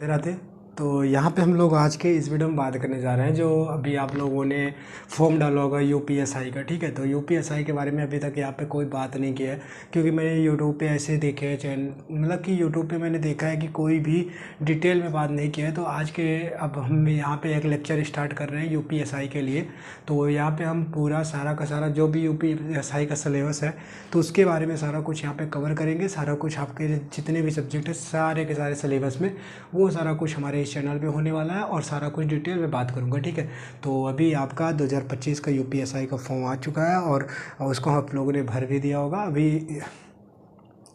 राधे राधे। तो यहाँ पे हम लोग आज के इस वीडियो में बात करने जा रहे हैं जो अभी आप लोगों ने फॉर्म डाला होगा यूपीएसआई का। ठीक है, तो यूपीएसआई के बारे में अभी तक यहाँ पे कोई बात नहीं किया है, क्योंकि मैंने यूट्यूब पे ऐसे देखे हैं चैनल, मतलब कि यूट्यूब पे मैंने देखा है कि कोई भी डिटेल में बात नहीं किया है। तो आज के अब हम यहाँ पे एक लेक्चर स्टार्ट कर रहे हैं यूपीएसआई के लिए। तो यहाँ पे हम पूरा सारा का सारा जो भी यूपीएसआई का सिलेबस है तो उसके बारे में सारा कुछ यहाँ पे कवर करेंगे। सारा कुछ आपके जितने भी सब्जेक्ट है सारे के सारे सिलेबस में वो सारा कुछ हमारे इस चैनल पे होने वाला है और सारा कुछ डिटेल में बात करूँगा। ठीक है, तो अभी आपका 2025 का यूपीएसआई का फॉर्म आ चुका है और उसको आप लोगों ने भर भी दिया होगा अभी।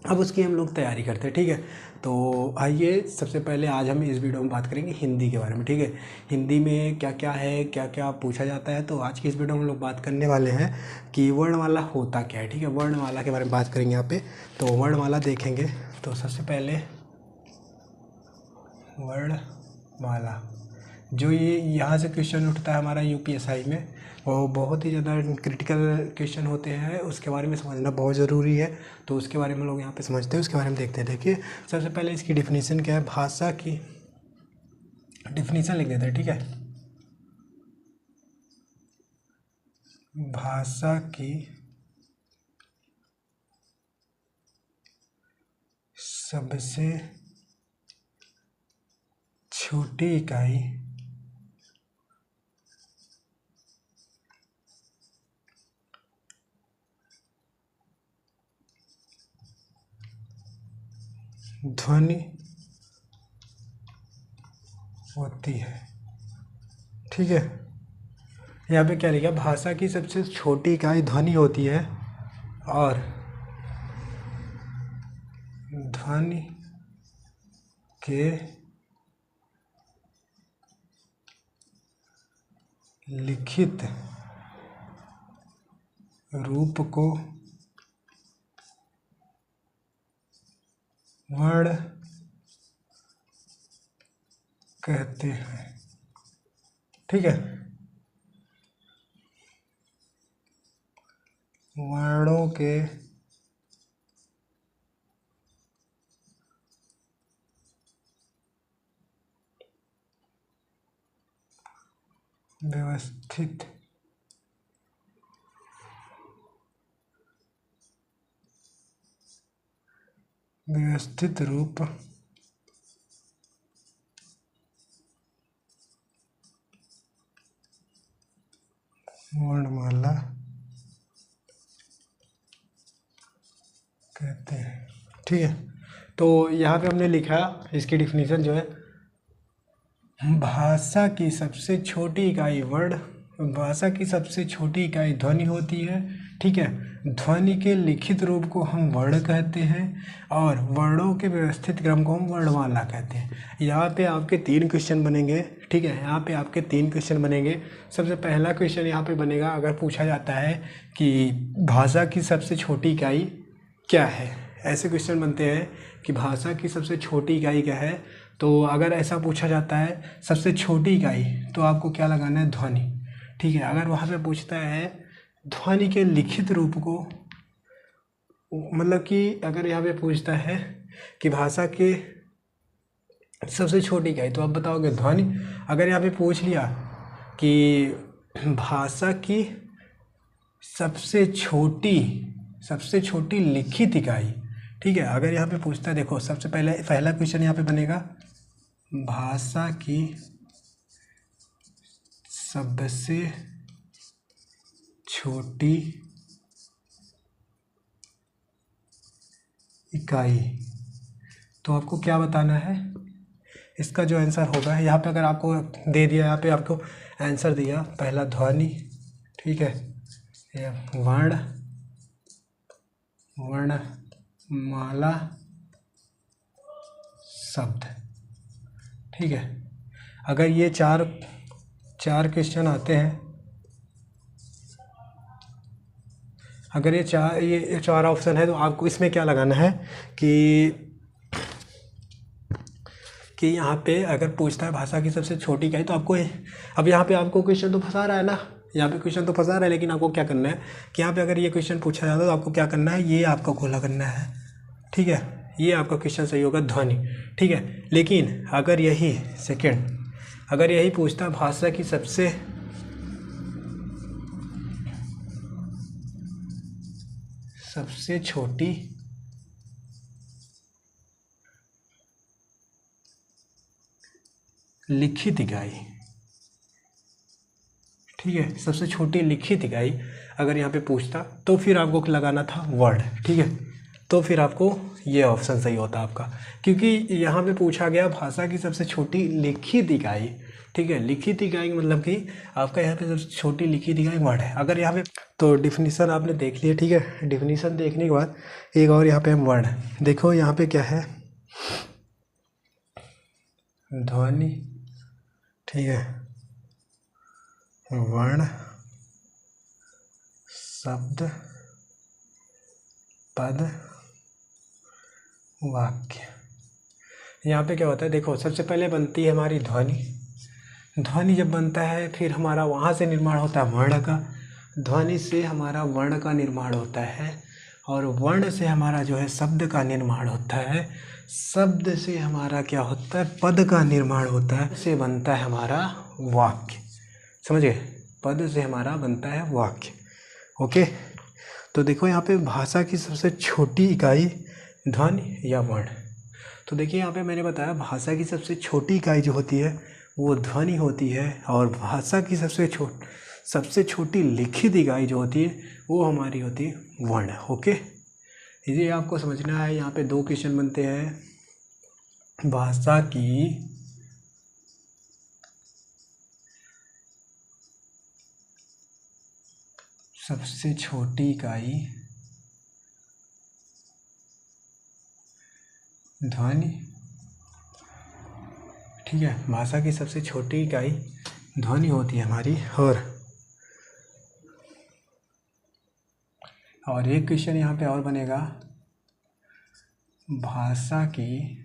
अब उसकी हम लोग तैयारी करते हैं। ठीक है, तो आइए सबसे पहले आज हम इस वीडियो में बात करेंगे हिंदी के बारे में। ठीक है, हिंदी में क्या क्या है, क्या क्या पूछा जाता है। तो आज की इस वीडियो में हम लोग बात करने वाले हैं कि वर्णमाला होता क्या है। ठीक है, वर्णमाला के बारे में बात करेंगे यहाँ पे। तो वर्णमाला देखेंगे तो सबसे पहले वर्णमाला जो ये यहाँ से क्वेश्चन उठता है हमारा यूपीएसआई में, वो बहुत ही ज़्यादा क्रिटिकल क्वेश्चन होते हैं, उसके बारे में समझना बहुत ज़रूरी है। तो उसके बारे में लोग यहाँ पे समझते हैं, उसके बारे में देखते हैं। देखिए सबसे पहले इसकी डिफिनीशन क्या है, भाषा की डिफिनीशन लिख देते हैं। ठीक है, भाषा की सबसे छोटी इकाई ध्वनि होती है। ठीक है, यहाँ पे क्या लिखा, भाषा की सबसे छोटी इकाई ध्वनि होती है और ध्वनि के लिखित रूप को वर्ण कहते हैं। ठीक है, वर्णों के व्यवस्थित रूप वर्णमाला कहते हैं। ठीक है, तो यहाँ पे हमने लिखा इसकी डिफिनीशन जो है, भाषा की सबसे छोटी इकाई भाषा की सबसे छोटी इकाई ध्वनि होती है। ठीक है, ध्वनि के लिखित रूप को हम वर्ण कहते हैं और वर्णों के व्यवस्थित क्रम को हम वर्णमाला कहते हैं। यहाँ पे आपके 3 क्वेश्चन बनेंगे। ठीक है, यहाँ पे आपके 3 क्वेश्चन बनेंगे। सबसे पहला क्वेश्चन यहाँ पे बनेगा, अगर पूछा जाता है कि भाषा की सबसे छोटी इकाई क्या है, ऐसे क्वेश्चन बनते हैं कि भाषा की सबसे छोटी इकाई क्या है। तो अगर ऐसा पूछा जाता है सबसे छोटी इकाई, तो आपको क्या लगाना है, ध्वनि। ठीक है, अगर वहाँ पे पूछता है ध्वनि के लिखित रूप को, मतलब कि अगर यहाँ पे पूछता है कि भाषा के सबसे छोटी इकाई, तो आप बताओगे ध्वनि। अगर यहाँ पे पूछ लिया कि भाषा की सबसे छोटी लिखित इकाई, ठीक है, अगर यहाँ पे पूछता है, देखो सबसे पहला क्वेश्चन यहाँ पे बनेगा, भाषा की सबसे छोटी इकाई, तो आपको क्या बताना है, इसका जो आंसर होगा यहाँ पे अगर आपको दे दिया, यहाँ पे आपको आंसर दिया, पहला ध्वनि, ठीक है, वर्णमाला शब्द। ठीक है, अगर ये चार क्वेश्चन आते हैं, अगर ये चार ऑप्शन है, तो आपको इसमें क्या लगाना है कि यहाँ पे अगर पूछता है भाषा की सबसे छोटी इकाई, तो आपको अब यहाँ पे आपको क्वेश्चन तो फंसा रहा है ना, यहाँ पे क्वेश्चन तो फंसा रहा है, लेकिन आपको क्या करना है कि यहाँ पे अगर ये क्वेश्चन पूछा जाता है तो आपको क्या करना है, ये आपको खोला करना है। ठीक है, ये आपका क्वेश्चन सही होगा, ध्वनि। ठीक है, लेकिन अगर यही सेकंड, अगर यही पूछता भाषा की सबसे छोटी लिखित इकाई, ठीक है, सबसे छोटी लिखित इकाई अगर यहाँ पे पूछता तो फिर आपको लगाना था वर्ड। ठीक है, तो फिर आपको ये ऑप्शन सही होता आपका, क्योंकि यहाँ पे पूछा गया भाषा की सबसे छोटी लिखित इकाई। ठीक है, लिखित इकाई मतलब कि आपका यहाँ पे सबसे छोटी लिखित इकाई वर्ड है। अगर यहाँ पे तो डिफिनीसन आपने देख लिया। ठीक है, डिफिनीसन देखने के बाद एक और यहाँ पे हम वर्ड, देखो यहाँ पे क्या है, ध्वनि, ठीक है, वर्ण, शब्द, पद, वाक्य। यहाँ पे क्या होता है, देखो सबसे पहले बनती है हमारी ध्वनि। ध्वनि जब बनता है फिर हमारा वहाँ से निर्माण होता है वर्ण का, ध्वनि से हमारा वर्ण का निर्माण होता है, और वर्ण से हमारा जो है शब्द का निर्माण होता है, शब्द से हमारा क्या होता है, पद का निर्माण होता है, से बनता है हमारा वाक्य। समझ गए, पद से हमारा बनता है वाक्य। ओके, तो देखो यहाँ पे भाषा की सबसे छोटी इकाई ध्वनि या वर्ण। तो देखिए यहाँ पे मैंने बताया भाषा की सबसे छोटी इकाई जो होती है वो ध्वनि होती है, और भाषा की सबसे छोटी लिखित इकाई जो होती है वो हमारी होती है वर्ण। ओके, ये आपको समझना है। यहाँ पे दो क्वेश्चन बनते हैं, भाषा की सबसे छोटी इकाई ध्वनि, ठीक है, भाषा की सबसे छोटी इकाई ध्वनि होती है हमारी। और एक क्वेश्चन यहाँ पे और बनेगा, भाषा की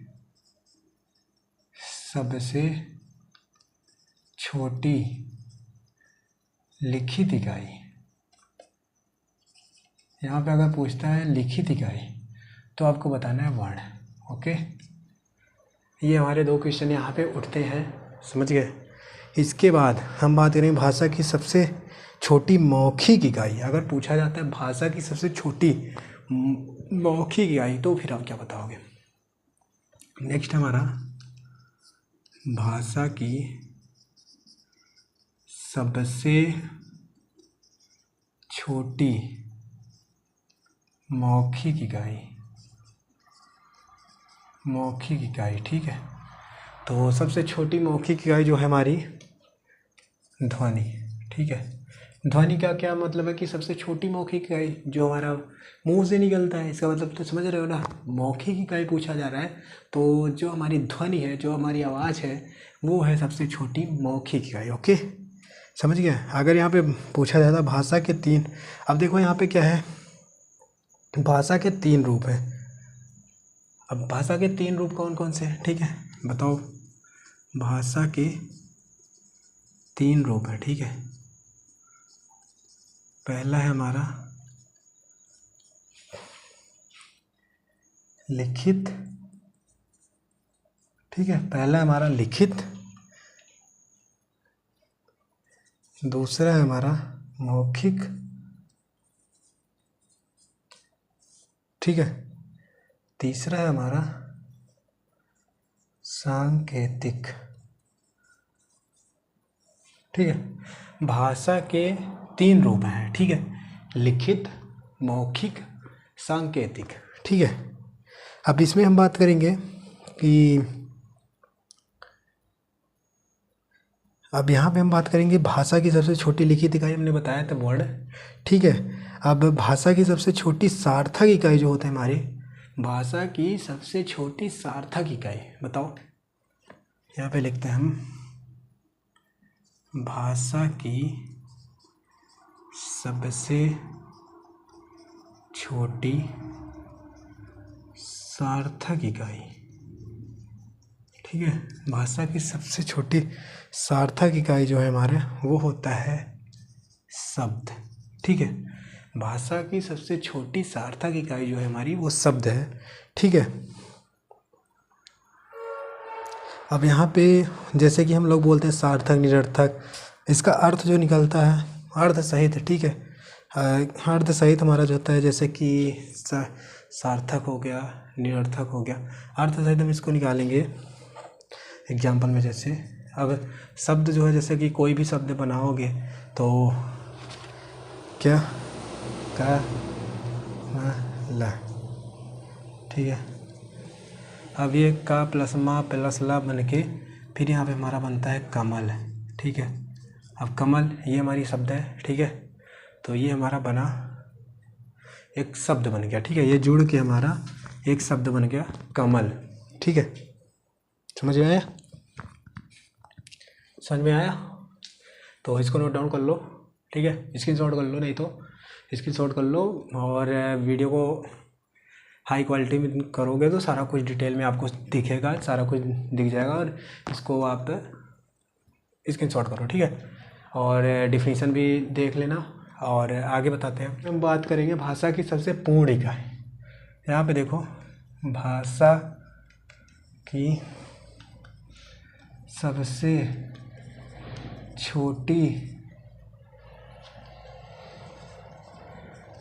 सबसे छोटी लिखित इकाई। यहाँ पे अगर पूछता है लिखित इकाई तो आपको बताना है वर्ण। ओके, ये हमारे दो क्वेश्चन यहाँ पे उठते हैं, समझ गए। इसके बाद हम बात करेंगे भाषा की सबसे छोटी मौखिक इकाई। अगर पूछा जाता है भाषा की सबसे छोटी मौखिक इकाई तो फिर आप क्या बताओगे। नेक्स्ट हमारा भाषा की सबसे छोटी मौखिक इकाई, मौखिक इकाई, ठीक है। तो सबसे छोटी मौखिक इकाई जो है हमारी ध्वनि, ठीक है। ध्वनि का क्या मतलब है कि सबसे छोटी मौखिक इकाई जो हमारा मुंह से निकलता है, इसका मतलब तो समझ रहे हो ना। मौखिक इकाई पूछा जा रहा है तो जो हमारी ध्वनि है, जो हमारी आवाज़ है, वो है सबसे छोटी मौखिक इकाई। ओके, समझ गए। अगर यहाँ पे पूछा जाता भाषा के तीन, अब देखो यहाँ पे क्या है, भाषा के तीन रूप हैं। अब भाषा के तीन रूप कौन कौन से हैं, ठीक है, बताओ। भाषा के तीन रूप हैं, ठीक है। पहला है हमारा लिखित, ठीक है, पहला है हमारा लिखित, दूसरा है हमारा मौखिक, ठीक है, तीसरा है हमारा सांकेतिक, ठीक है। भाषा के तीन रूप हैं, ठीक है, लिखित, मौखिक, सांकेतिक, ठीक है। अब इसमें हम बात करेंगे कि अब यहाँ पे हम बात करेंगे भाषा की सबसे छोटी लिखित इकाई, हमने बताया था वर्ण, ठीक है। अब भाषा की सबसे छोटी सार्थक इकाई जो होता है हमारी, भाषा की सबसे छोटी सार्थक इकाई बताओ। यहाँ पे लिखते हैं हम, भाषा की सबसे छोटी सार्थक इकाई, ठीक है। भाषा की सबसे छोटी सार्थक इकाई जो है हमारे, वो होता है शब्द, ठीक है। भाषा की सबसे छोटी सार्थक इकाई जो है हमारी वो शब्द है, ठीक है। अब यहाँ पे जैसे कि हम लोग बोलते हैं सार्थक निरर्थक, इसका अर्थ जो निकलता है अर्थ सहित, ठीक है। अर्थ सहित हमारा जो होता है जैसे कि सार्थक हो गया, निरर्थक हो गया, अर्थ सहित हम इसको निकालेंगे एग्जाम्पल में। जैसे अब शब्द जो है जैसे कि कोई भी शब्द बनाओगे तो क्या का ला, ठीक है। अब ये का प्लस मा प्लस ला बन के फिर यहाँ पे हमारा बनता है कमल, ठीक है। अब कमल ये हमारी शब्द है, ठीक है। तो ये हमारा बना एक शब्द बन गया, ठीक है। ये जुड़ के हमारा एक शब्द बन गया कमल, ठीक है। समझ में आया? समझ में आया? तो इसको नोट डाउन कर लो, ठीक है। स्क्रीनशॉट कर लो, नहीं तो स्क्रीनशॉट कर लो, और वीडियो को हाई क्वालिटी में करोगे तो सारा कुछ डिटेल में आपको दिखेगा, सारा कुछ दिख जाएगा। और इसको आप स्क्रीनशॉट करो, ठीक है। और डिफिनीशन भी देख लेना। और आगे बताते हैं, हम बात करेंगे भाषा की सबसे पूर्ण इकाई। यहाँ पे देखो, भाषा की सबसे छोटी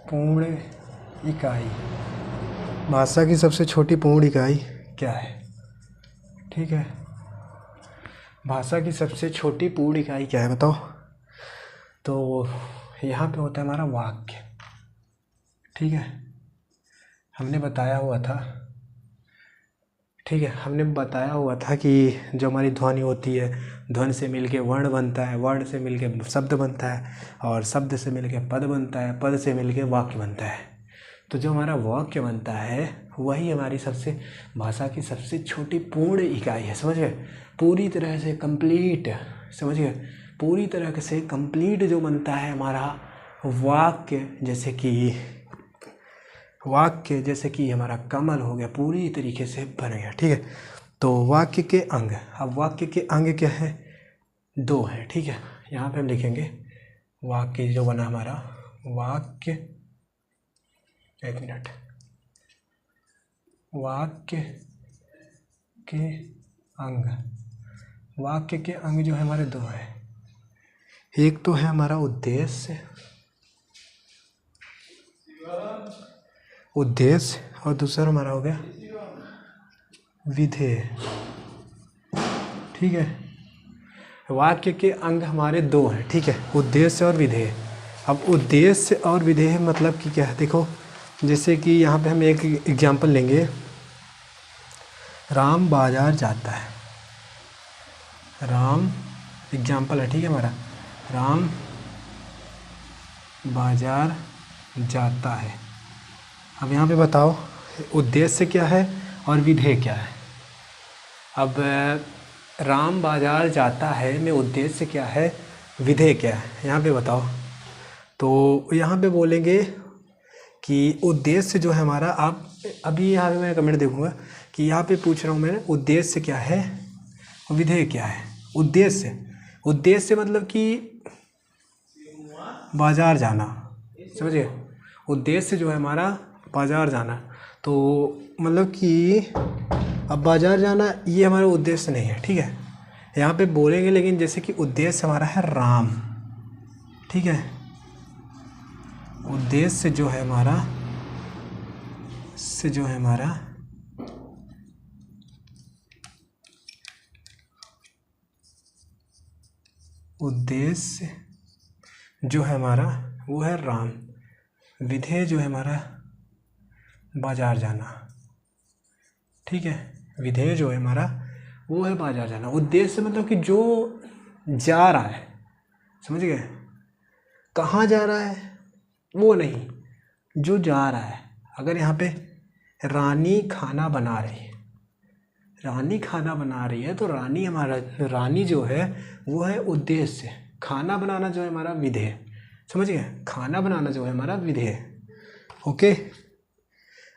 पूर्ण इकाई, भाषा की सबसे छोटी पूर्ण इकाई क्या है, ठीक है। भाषा की सबसे छोटी पूर्ण इकाई क्या है बताओ? तो यहाँ पे होता है हमारा वाक्य, ठीक है। हमने बताया हुआ था, ठीक है, हमने बताया हुआ था कि जो हमारी ध्वनि होती है, ध्वनि से मिलके वर्ण बनता है, वर्ण से मिलके शब्द बनता है, और शब्द से मिलके पद बनता है, पद से मिलके वाक्य बनता है। तो जो हमारा वाक्य बनता है वही हमारी सबसे भाषा की सबसे छोटी पूर्ण इकाई है, समझ गए? पूरी तरह से कंप्लीट, समझ गए? पूरी तरह से कंप्लीट जो बनता है हमारा वाक्य, जैसे कि हमारा कमल हो गया, पूरी तरीके से बन गया, ठीक है। तो वाक्य के अंग, अब वाक्य के अंग क्या है? 2 है, ठीक है। यहाँ पे हम लिखेंगे वाक्य जो बना हमारा, वाक्य, एक मिनट, वाक्य के अंग, वाक्य के अंग जो है हमारे 2 है। एक तो है हमारा उद्देश्य, और दूसरा हमारा हो गया विधेय, ठीक है। वाक्य के अंग हमारे 2 हैं, ठीक है, उद्देश्य और विधेय। अब उद्देश्य और विधेय मतलब कि क्या है? देखो, जैसे कि यहाँ पे हम एक एग्जाम्पल लेंगे, राम बाजार जाता है, राम एग्जाम्पल है, ठीक है हमारा, राम बाजार जाता है। अब यहाँ पे बताओ उद्देश्य क्या है और विधेय क्या है? अब राम बाजार जाता है में उद्देश्य क्या है, विधेय क्या है, यहाँ पे बताओ। तो यहाँ पे बोलेंगे कि उद्देश्य जो है हमारा, आप अभी यहाँ पे मैं कमेंट देखूँगा कि यहाँ पे पूछ रहा हूँ मैं, उद्देश्य क्या है और विधेय क्या है? उद्देश्य मतलब कि बाजार जाना, समझिए? उद्देश्य जो है हमारा बाजार जाना, तो मतलब कि अब बाजार जाना ये हमारा उद्देश्य नहीं है, ठीक है। यहाँ पे बोलेंगे, लेकिन जैसे कि उद्देश्य हमारा है राम, ठीक है। उद्देश्य जो है हमारा, उद्देश्य जो है हमारा वो है राम, विधेय जो है हमारा बाजार जाना, ठीक है। विधेय जो है हमारा वो है बाजार जाना। उद्देश्य मतलब कि जो जा रहा है, समझ गए? कहाँ जा रहा है वो नहीं, जो जा रहा है। अगर यहाँ पे रानी खाना बना रही है, तो रानी जो है वो है उद्देश्य, खाना बनाना जो है हमारा विधेय, समझ गए? खाना बनाना जो है हमारा विधेय, ओके।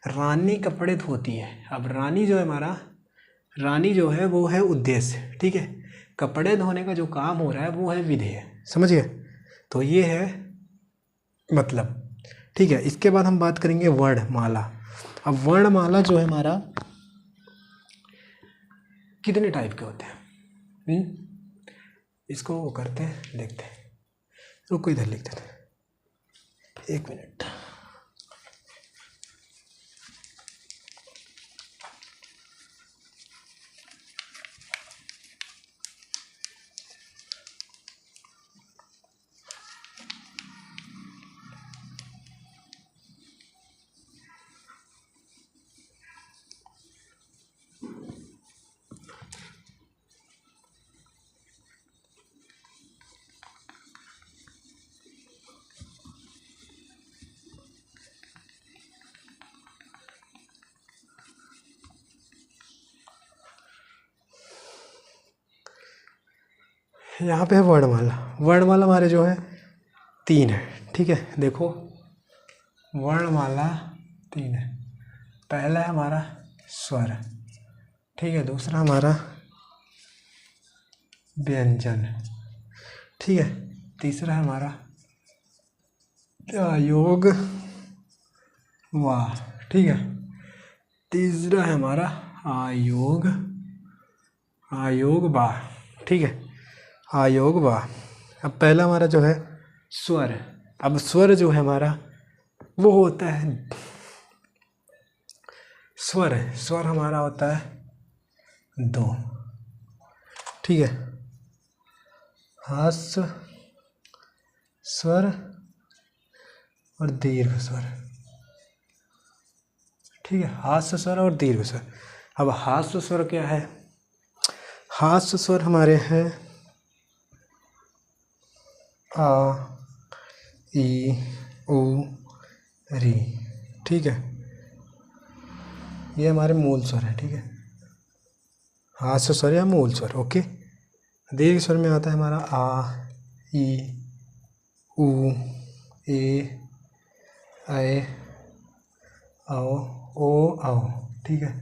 रानी कपड़े धोती है, अब रानी जो है वो है उद्देश्य, ठीक है। कपड़े धोने का जो काम हो रहा है वो है विधेय, समझ गए? तो ये है मतलब, ठीक है। इसके बाद हम बात करेंगे वर्णमाला। अब वर्णमाला जो है हमारा कितने टाइप के होते हैं, इसको वो करते हैं, देखते हैं। रुको इधर लिख देते हैं, 1 मिनट। यहाँ पे है वर्णमाला। वर्णमाला हमारे जो है 3 है, ठीक है। देखो वर्णमाला 3 है। पहला है हमारा स्वर, ठीक है। दूसरा हमारा व्यंजन, ठीक है। तीसरा है हमारा योग वाह, ठीक है। तीसरा है हमारा आयोग वाह, ठीक है। आयोग वाह। अब पहला हमारा जो है स्वर। अब स्वर जो है हमारा वो होता है स्वर हमारा होता है 2, ठीक है। हास्य स्वर और दीर्घ स्वर, ठीक है। हास्य स्वर और दीर्घ स्वर। अब हास्य स्वर क्या है? हास्य स्वर हमारे हैं आ, ई, उ, री, ठीक है। ये हमारे मूल स्वर है, ठीक है। हास्य स्वर या मूल स्वर, ओके। दीर्घ स्वर में आता है हमारा आ, ई, उ, ए, ऐ, औ, ओ, औ, ठीक है।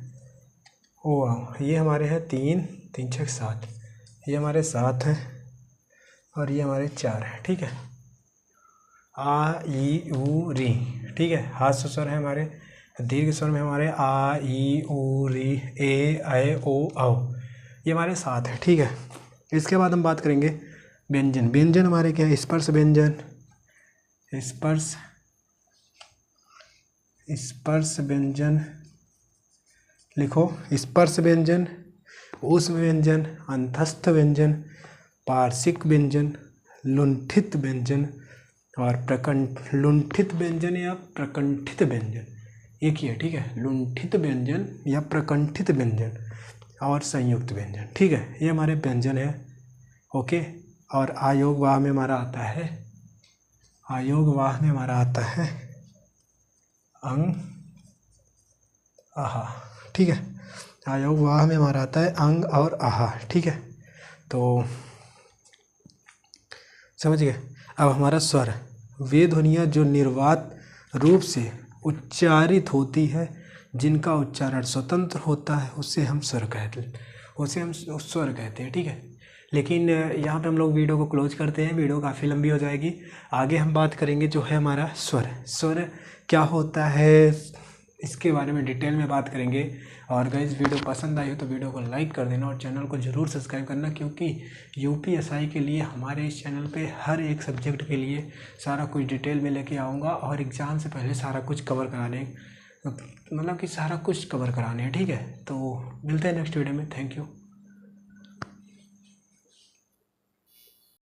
ओ औ। ये हमारे हैं 3 3 6 7। ये हमारे 7 हैं और ये हमारे 4 हैं, ठीक है। आ, ई, उ, री, ठीक है। हास्य स्वर है हमारे। दीर्घ स्वर में हमारे आ, ई, उ, री, ए, ऐ, ओ, औ। ये हमारे 7 हैं, ठीक है। इसके बाद हम बात करेंगे व्यंजन। व्यंजन हमारे क्या है? स्पर्श व्यंजन, स्पर्श व्यंजन, लिखो। स्पर्श व्यंजन, ऊष्म व्यंजन, अंतस्थ व्यंजन, पार्श्विक व्यंजन, लुंठित व्यंजन और लुंठित व्यंजन या प्रकंठित व्यंजन, एक ही है, ठीक है। लुंठित व्यंजन या प्रकंठित व्यंजन और संयुक्त व्यंजन, ठीक है। ये हमारे व्यंजन है, ओके। और आयोग वाह में हमारा आता है, आयोग वाह में हमारा आता है अंग आहा, ठीक है। आयोग वाह में हमारा आता है अंग और आहा, ठीक है। तो समझ गए। अब हमारा स्वर, वे ध्वनियाँ जो निर्वात रूप से उच्चारित होती है, जिनका उच्चारण स्वतंत्र होता है, उसे हम स्वर कहते हैं, ठीक है। लेकिन यहाँ पे हम लोग वीडियो को क्लोज करते हैं, वीडियो काफ़ी लंबी हो जाएगी। आगे हम बात करेंगे जो है हमारा स्वर क्या होता है, इसके बारे में डिटेल में बात करेंगे। और गाइस वीडियो पसंद आई हो तो वीडियो को लाइक कर देना और चैनल को ज़रूर सब्सक्राइब करना, क्योंकि यूपीएसआई के लिए हमारे इस चैनल पे हर एक सब्जेक्ट के लिए सारा कुछ डिटेल में लेके आऊँगा और एग्ज़ाम से पहले सारा कुछ कवर कराने, मतलब कि सारा कुछ कवर कराने हैं, ठीक है। तो मिलते हैं नेक्स्ट वीडियो में। Thank you.